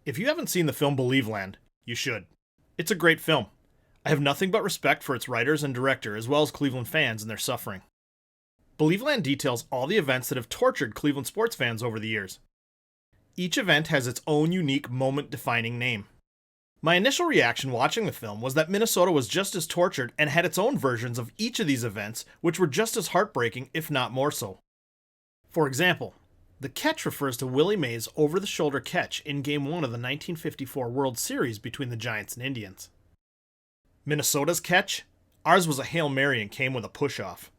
If you haven't seen the film Believeland, you should. It's a great film. I have nothing but respect for its writers and director, as well as Cleveland fans and their suffering. Believeland details all the events that have tortured Cleveland sports fans over the years. Each event has its own unique moment-defining name. My initial reaction watching the film was that Minnesota was just as tortured and had its own versions of each of these events, which were just as heartbreaking, if not more so. For example, the catch refers to Willie Mays' over-the-shoulder catch in Game 1 of the 1954 World Series between the Giants and Indians. Minnesota's catch? Ours was a Hail Mary and came with a push-off.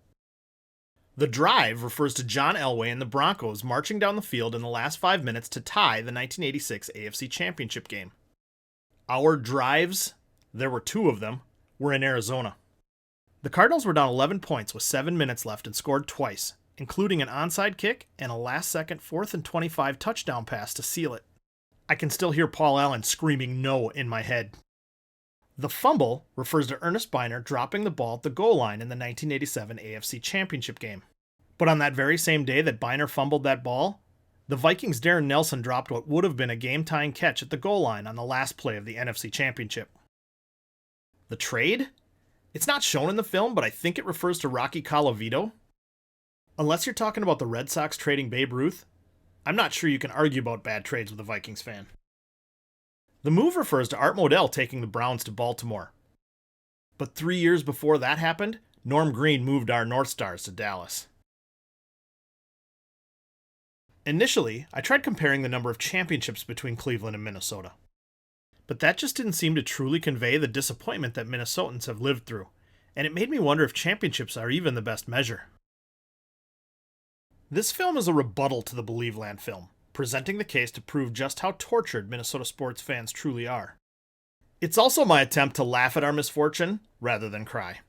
The drive refers to John Elway and the Broncos marching down the field in the last 5 minutes to tie the 1986 AFC Championship game. Our drives, there were 2 of them, were in Arizona. The Cardinals were down 11 points with 7 minutes left and scored twice, including an onside kick and a last-second 4th and 25 touchdown pass to seal it. I can still hear Paul Allen screaming no in my head. The fumble refers to Ernest Byner dropping the ball at the goal line in the 1987 AFC Championship game. But on that very same day that Byner fumbled that ball, the Vikings' Darren Nelson dropped what would have been a game-tying catch at the goal line on the last play of the NFC Championship. The trade? It's not shown in the film, but I think it refers to Rocky Colavito. Unless you're talking about the Red Sox trading Babe Ruth, I'm not sure you can argue about bad trades with a Vikings fan. The move refers to Art Modell taking the Browns to Baltimore. But 3 years before that happened, Norm Green moved our North Stars to Dallas. Initially, I tried comparing the number of championships between Cleveland and Minnesota. But that just didn't seem to truly convey the disappointment that Minnesotans have lived through, and it made me wonder if championships are even the best measure. This film is a rebuttal to the Believeland film, presenting the case to prove just how tortured Minnesota sports fans truly are. It's also my attempt to laugh at our misfortune rather than cry.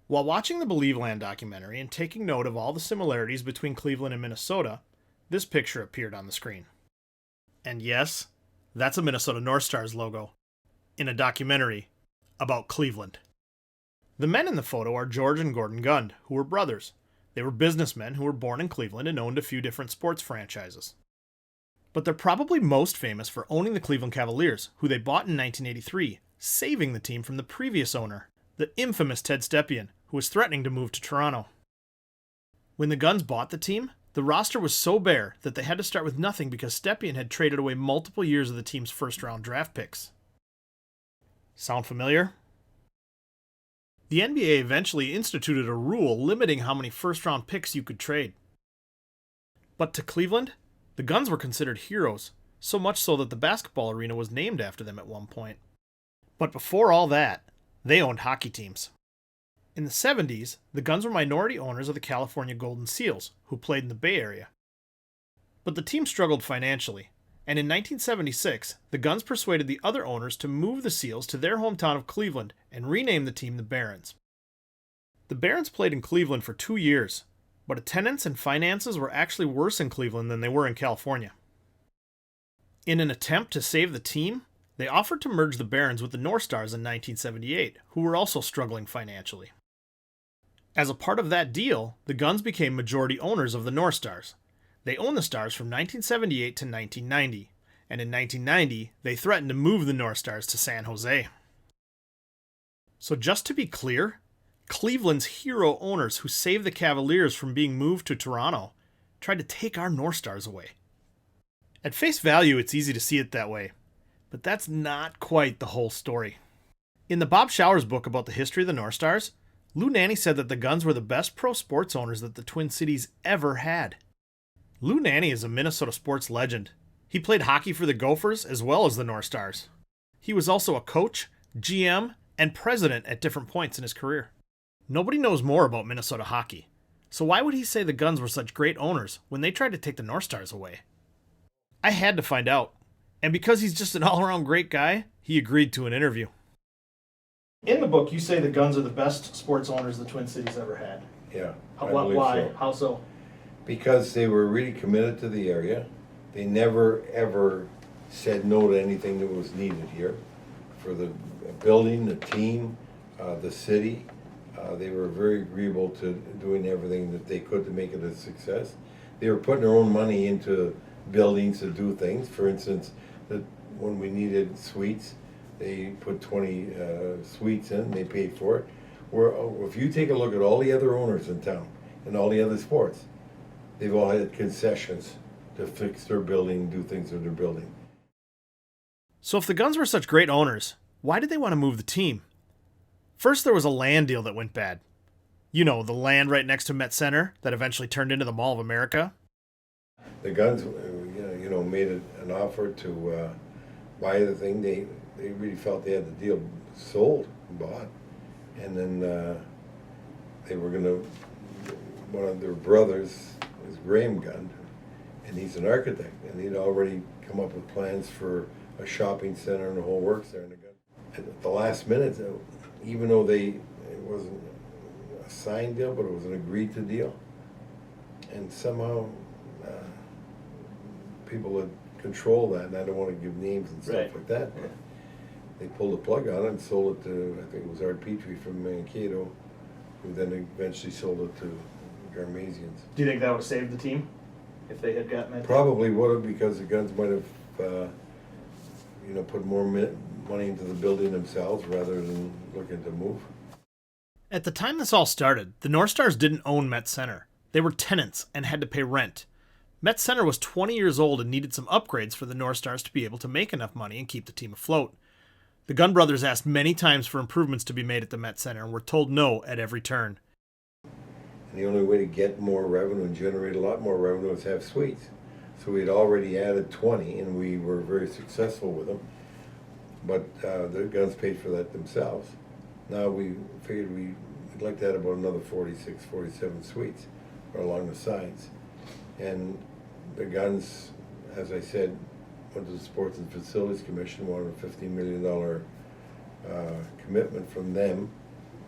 While watching the Believeland documentary and taking note of all the similarities between Cleveland and Minnesota, this picture appeared on the screen. And yes, that's a Minnesota North Stars logo, in a documentary about Cleveland. The men in the photo are George and Gordon Gund, who were brothers. They were businessmen who were born in Cleveland and owned a few different sports franchises. But they're probably most famous for owning the Cleveland Cavaliers, who they bought in 1983, saving the team from the previous owner, the infamous Ted Stepien, who was threatening to move to Toronto. When the Gunds bought the team, the roster was so bare that they had to start with nothing because Stepien had traded away multiple years of the team's first-round draft picks. Sound familiar? The NBA eventually instituted a rule limiting how many first-round picks you could trade. But to Cleveland, the Gunds were considered heroes, so much so that the basketball arena was named after them at one point. But before all that, they owned hockey teams. In the 70s, the Gunds were minority owners of the California Golden Seals, who played in the Bay Area. But the team struggled financially, and in 1976, the Gunds persuaded the other owners to move the Seals to their hometown of Cleveland and rename the team the Barons. The Barons played in Cleveland for 2 years, but attendance and finances were actually worse in Cleveland than they were in California. In an attempt to save the team, they offered to merge the Barons with the North Stars in 1978, who were also struggling financially. As a part of that deal, the Gunds became majority owners of the North Stars. They owned the Stars from 1978 to 1990, and in 1990, they threatened to move the North Stars to San Jose. So just to be clear, Cleveland's hero owners who saved the Cavaliers from being moved to Toronto tried to take our North Stars away. At face value, it's easy to see it that way, but that's not quite the whole story. In the Bob Showers book about the history of the North Stars, Lou Nanne said that the Gunds were the best pro sports owners that the Twin Cities ever had. Lou Nanne is a Minnesota sports legend. He played hockey for the Gophers as well as the North Stars. He was also a coach, GM, and president at different points in his career. Nobody knows more about Minnesota hockey, so why would he say the Gunds were such great owners when they tried to take the North Stars away? I had to find out, and because he's just an all-around great guy, he agreed to an interview. In the book, you say the Gunds are the best sports owners the Twin Cities ever had. Yeah. Why? So. How so? Because they were really committed to the area. They never, ever said no to anything that was needed here for the building, the team, the city. They were very agreeable to doing everything that they could to make it a success. They were putting their own money into buildings to do things. For instance, when we needed suites, they put 20 suites in, they paid for it. If you take a look at all the other owners in town and all the other sports, they've all had concessions to fix their building, do things with their building. So if the Guns were such great owners, why did they want to move the team? First, there was a land deal that went bad. You know, the land right next to Met Center that eventually turned into the Mall of America. The Guns, made an offer to buy the thing. They really felt they had the deal sold and bought. And then they were going to, one of their brothers is Graham Gunn, and he's an architect, and he'd already come up with plans for a shopping center and the whole works there. And at the last minute, even though it wasn't a signed deal, but it was an agreed to deal, and somehow people had control that, and I don't want to give names and stuff like that, but they pulled the plug on it and sold it to, I think it was Art Petrie from Mankato, who then eventually sold it to Garmasians. Do you think that would have saved the team if they had gotten that? Probably would have, because the Guns might have, put more money into the building themselves rather than looking to move. At the time this all started, the North Stars didn't own Met Center. They were tenants and had to pay rent. Met Center was 20 years old and needed some upgrades for the North Stars to be able to make enough money and keep the team afloat. The Gunn brothers asked many times for improvements to be made at the Met Center and were told no at every turn. And the only way to get more revenue and generate a lot more revenue is have suites. So we had already added 20, and we were very successful with them. But the Guns paid for that themselves. Now we figured we'd like to add about another 46, 47 suites along the sides. And the Guns, as I said, went to the Sports and Facilities Commission, wanted a $15 million commitment from them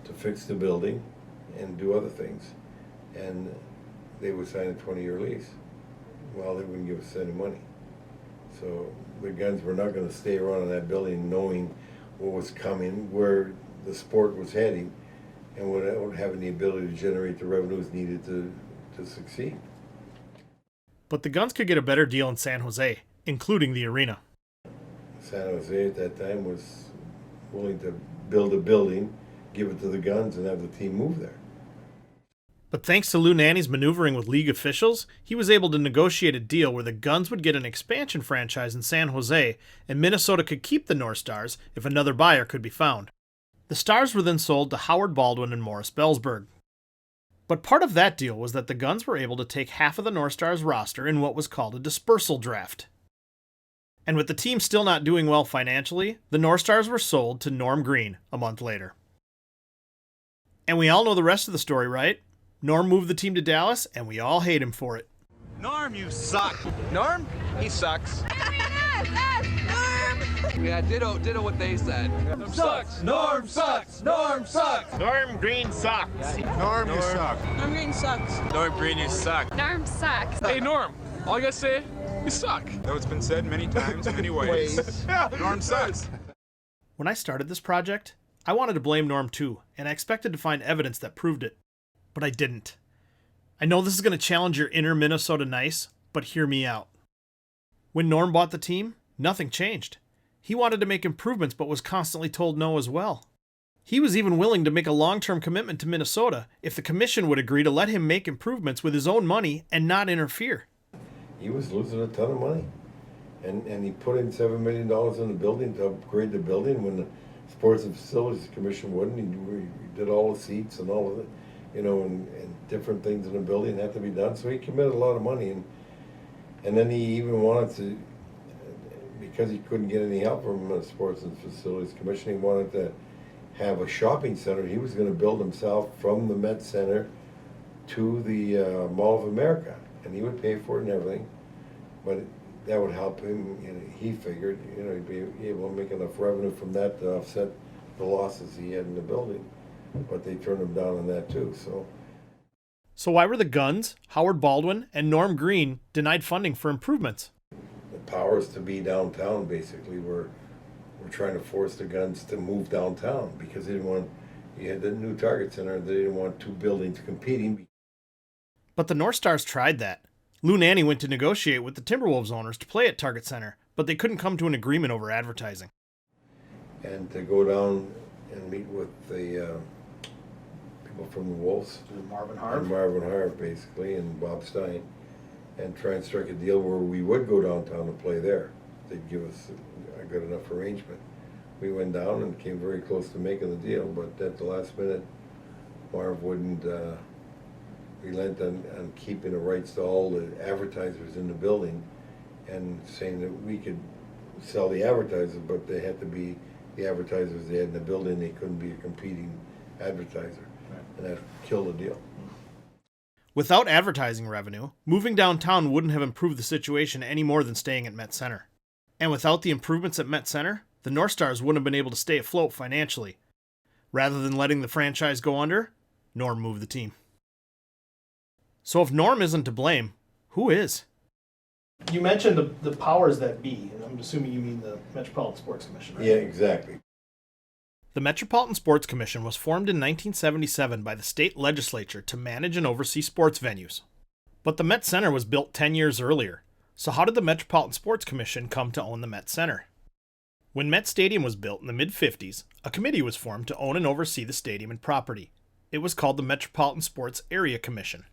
to fix the building and do other things. And they would sign a 20-year lease. Well, they wouldn't give us any money. So the Guns were not going to stay around in that building knowing what was coming, where the sport was heading, and without having the ability to generate the revenues needed to succeed. But the Guns could get a better deal in San Jose, including the arena. San Jose at that time was willing to build a building, give it to the Guns, and have the team move there. But thanks to Lou Nanne's maneuvering with league officials, he was able to negotiate a deal where the Guns would get an expansion franchise in San Jose, and Minnesota could keep the North Stars if another buyer could be found. The Stars were then sold to Howard Baldwin and Morris Bellsberg. But part of that deal was that the Guns were able to take half of the North Stars roster in what was called a dispersal draft. And with the team still not doing well financially, the North Stars were sold to Norm Green a month later. And we all know the rest of the story, right? Norm moved the team to Dallas, and we all hate him for it. Norm, you suck. Norm, he sucks. Yeah, ditto what they said. Norm sucks. Norm sucks. Norm sucks. Norm Green sucks. Norm, you suck. Norm Green sucks. Norm Green, you suck. Norm sucks. Hey, Norm, all I gotta say, you suck. Though it's been said many times, many ways. Norm sucks. When I started this project, I wanted to blame Norm too, and I expected to find evidence that proved it. But I didn't. I know this is going to challenge your inner Minnesota nice, but hear me out. When Norm bought the team, nothing changed. He wanted to make improvements, but was constantly told no as well. He was even willing to make a long-term commitment to Minnesota if the commission would agree to let him make improvements with his own money and not interfere. He was losing a ton of money. And he put in $7 million in the building to upgrade the building when the Sports and Facilities Commission wouldn't. He did all the seats and all of it, and different things in the building had to be done. So he committed a lot of money. And then he even wanted to, because he couldn't get any help from the Sports and Facilities Commission, he wanted to have a shopping center. He was going to build himself from the Met Center to the Mall of America, and he would pay for it and everything. But that would help him. He figured, he'd be able to make enough revenue from that to offset the losses he had in the building. But they turned him down on that too. So why were the Guns, Howard Baldwin, and Norm Green denied funding for improvements? The powers to be downtown basically were trying to force the Guns to move downtown because they didn't want, You had the new Target Center. They didn't want two buildings competing. But the North Stars tried that. Lou Nanne went to negotiate with the Timberwolves owners to play at Target Center, but they couldn't come to an agreement over advertising. And to go down and meet with the people from the Wolves. Marvin And Marvin Harv, basically, and Bob Stein, and try and strike a deal where we would go downtown and play there. They'd give us a good enough arrangement. We went down and came very close to making the deal, but at the last minute, Marv wouldn't relent on keeping the rights to all the advertisers in the building, and saying that we could sell the advertisers, but they had to be the advertisers they had in the building. They couldn't be a competing advertiser, and that killed the deal. Without advertising revenue, moving downtown wouldn't have improved the situation any more than staying at Met Center. And without the improvements at Met Center, the North Stars wouldn't have been able to stay afloat financially. Rather than letting the franchise go under, Norm moved the team. So if Norm isn't to blame, who is? You mentioned the powers that be, and I'm assuming you mean the Metropolitan Sports Commission, right? Yeah, exactly. The Metropolitan Sports Commission was formed in 1977 by the state legislature to manage and oversee sports venues. But the Met Center was built 10 years earlier, so how did the Metropolitan Sports Commission come to own the Met Center? When Met Stadium was built in the mid-50s, a committee was formed to own and oversee the stadium and property. It was called the Metropolitan Sports Area Commission.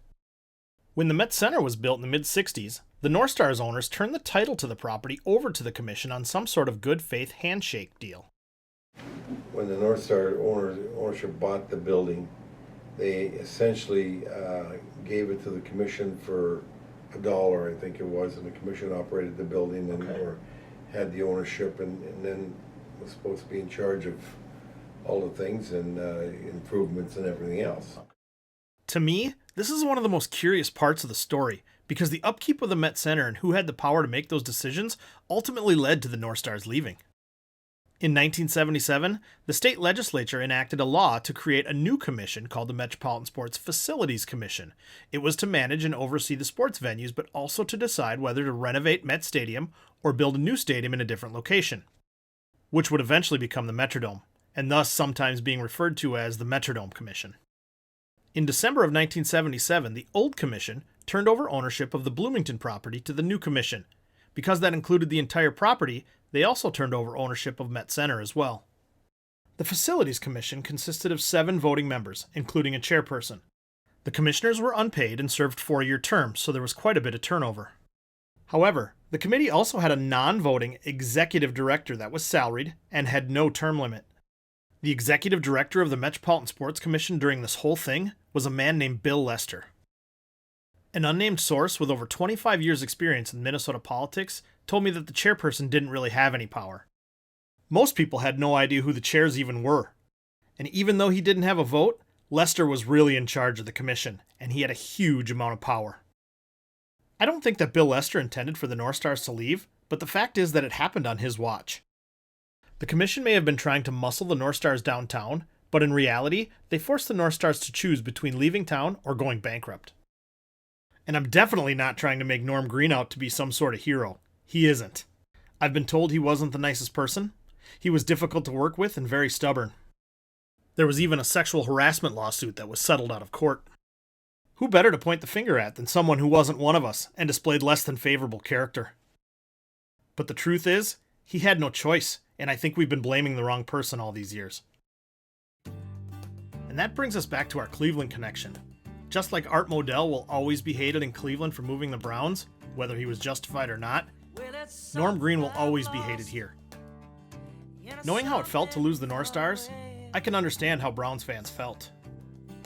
When the Met Center was built in the mid-60s, the North Stars owners turned the title to the property over to the commission on some sort of good faith handshake deal. When the North Star ownership bought the building, they essentially gave it to the commission for $1, I think it was, and the commission operated the building and or had the ownership, and then was supposed to be in charge of all the things and improvements and everything else. To me, this is one of the most curious parts of the story, because the upkeep of the Met Center and who had the power to make those decisions ultimately led to the North Stars leaving. In 1977, the state legislature enacted a law to create a new commission called the Metropolitan Sports Facilities Commission. It was to manage and oversee the sports venues, but also to decide whether to renovate Met Stadium or build a new stadium in a different location, which would eventually become the Metrodome, and thus sometimes being referred to as the Metrodome Commission. In December of 1977, the old commission turned over ownership of the Bloomington property to the new commission. Because that included the entire property, they also turned over ownership of Met Center as well. The Facilities Commission consisted of 7 voting members, including a chairperson. The commissioners were unpaid and served 4-year terms, so there was quite a bit of turnover. However, the committee also had a non-voting executive director that was salaried and had no term limit. The executive director of the Metropolitan Sports Commission during this whole thing was a man named Bill Lester. An unnamed source with over 25 years' experience in Minnesota politics told me that the chairperson didn't really have any power. Most people had no idea who the chairs even were. And even though he didn't have a vote, Lester was really in charge of the commission, and he had a huge amount of power. I don't think that Bill Lester intended for the North Stars to leave, but the fact is that it happened on his watch. The commission may have been trying to muscle the North Stars downtown, but in reality, they forced the North Stars to choose between leaving town or going bankrupt. And I'm definitely not trying to make Norm Green out to be some sort of hero. He isn't. I've been told he wasn't the nicest person. He was difficult to work with and very stubborn. There was even a sexual harassment lawsuit that was settled out of court. Who better to point the finger at than someone who wasn't one of us and displayed less than favorable character? But the truth is, he had no choice, and I think we've been blaming the wrong person all these years. And that brings us back to our Cleveland connection. Just like Art Modell will always be hated in Cleveland for moving the Browns, whether he was justified or not, Norm Green will always be hated here. Knowing how it felt to lose the North Stars, I can understand how Browns fans felt.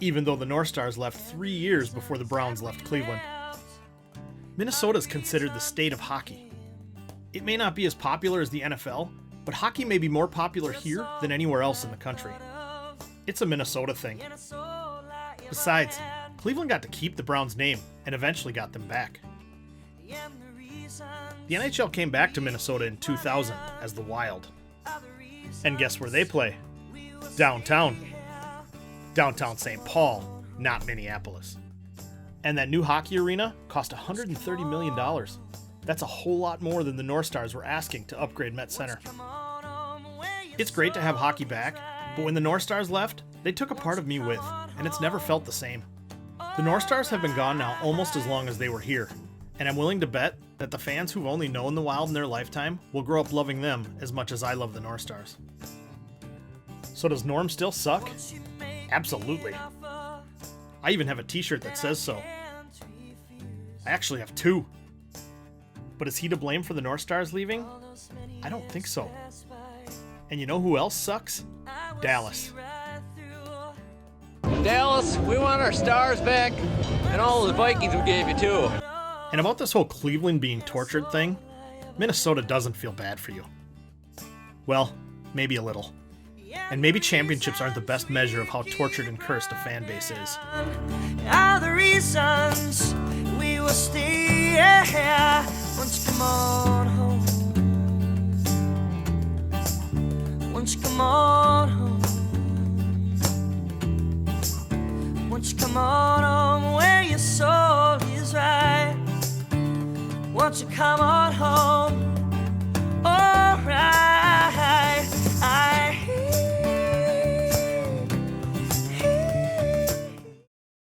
Even though the North Stars left 3 years before the Browns left Cleveland. Minnesota is considered the state of hockey. It may not be as popular as the NFL, but hockey may be more popular here than anywhere else in the country. It's a Minnesota thing. Besides, Cleveland got to keep the Browns' name and eventually got them back. The NHL came back to Minnesota in 2000 as the Wild. And guess where they play? Downtown. Downtown St. Paul, not Minneapolis. And that new hockey arena cost $130 million. That's a whole lot more than the North Stars were asking to upgrade Met Center. It's great to have hockey back, but when the North Stars left, They took a part of me with, and it's never felt the same. The North Stars have been gone now almost as long as they were here, and I'm willing to bet that the fans who've only known the Wild in their lifetime will grow up loving them as much as I love the North Stars. So does Norm still suck? Absolutely. I even have a t-shirt that says so. I actually have 2. But is he to blame for the North Stars leaving? I don't think so. And you know who else sucks? Dallas. Dallas, we want our Stars back, and all the Vikings we gave you too. And about this whole Cleveland being tortured thing, Minnesota doesn't feel bad for you. Well, maybe a little. And maybe championships aren't the best measure of how tortured and cursed a fan base is. Are the reasons we will stay here. Won't you come on home? Won't you come on home? Won't you come on home where your soul is right? Won't you come on home?